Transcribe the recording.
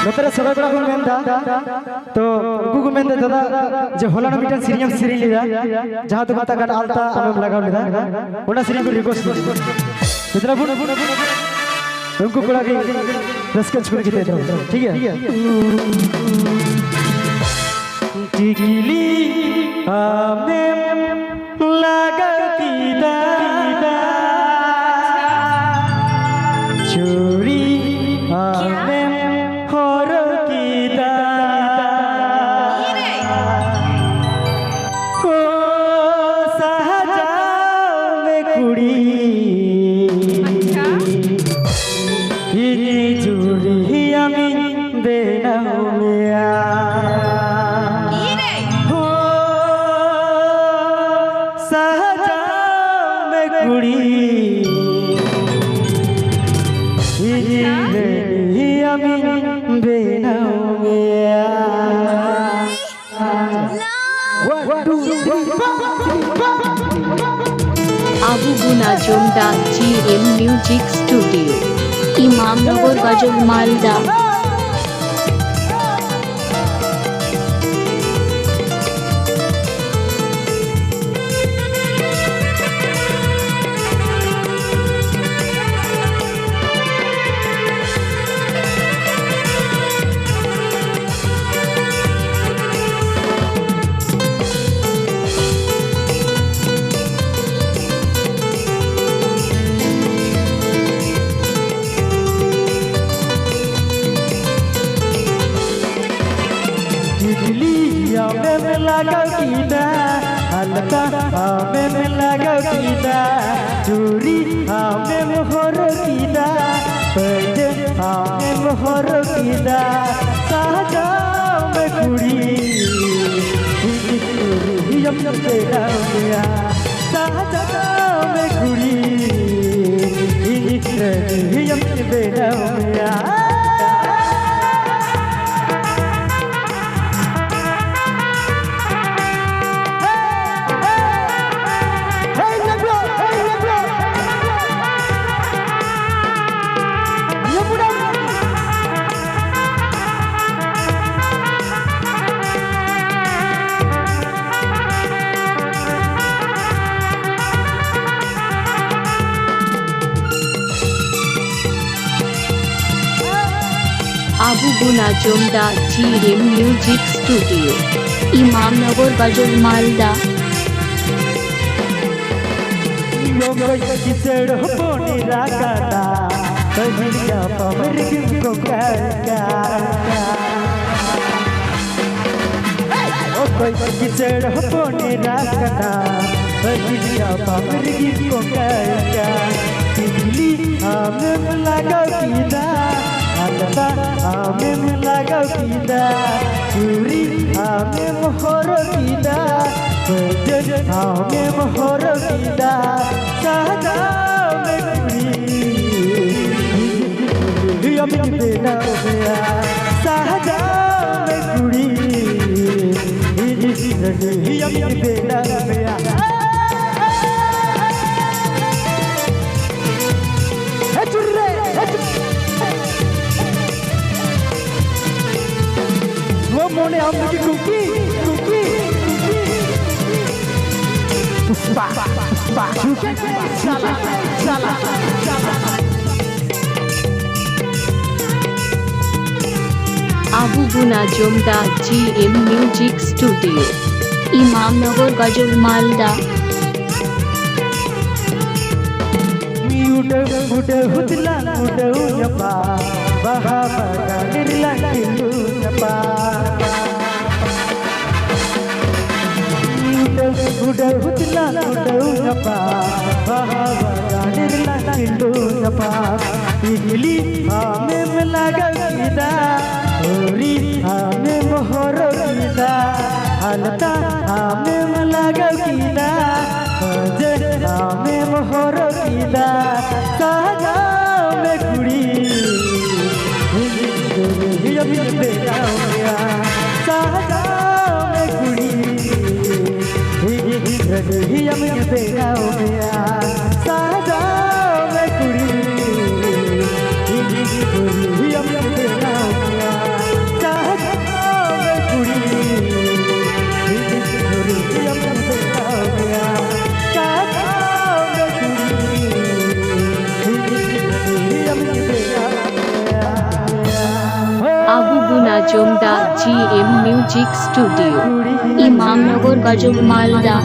नोतरे सबाई बड़ा गुण मेंदा तो गुगु मेंदा दादा जे होलाना मिटन सीरियम सीरी लिदा जहां तो कता काट आलता आम लगाव लिदा ओना सीरी को रिक्वेस्ट इतना बुन उनको कोड़ा की रसकन छोड़ के दे दो ठीक है टिकली आमे लगाती दा चोरी आमे আবু গুনা জমদা GM মিউজিক স্টুডিও ইমামনগর বাজার মালদা में लगाओ कीदा अलता में लगाओ कीदा चूरी में मोहर कीदा पैजे में मोहर कीदा साजा में कुड़ी हम तेरा गया साजा में कुड़ी हम तेरा गया আবু গুনা জমদা GM মিউজিক স্টুডিও ইমামনগর বাজার মালদা अलता में लगाओ कीदा चूरी में मोहर कीदा पैजे में मोहर कीदा साजा में कुड़ी हम देना गया साजा में कुड़ी हम देना गया वो मोने हम की कुकी कुकी पुष्पा पुष्पा साला साला আবু গুনা জমদা GM মিউজিক স্টুডিও ইমামনগর বাজার মালদা उड़े उड़े हुतला उड़े उड़पा बहा बगा निर्ला किलू नपा उड़े उड़े हुतला उड़े उड़पा बहा बगा निर्ला किलू नपा इडली में लगा कीदा ओरी में मोहर कीदा अलता में लगा कीदा जे में मोहर कीदा साजा में कुड़ी हम बेटा गया साजा में कुड़ी हम बेटा गया साजा में कुड़ी हम बेटा गया জমদা GM মিউজিক স্টুডিও ইমামনগর গজল মালদা।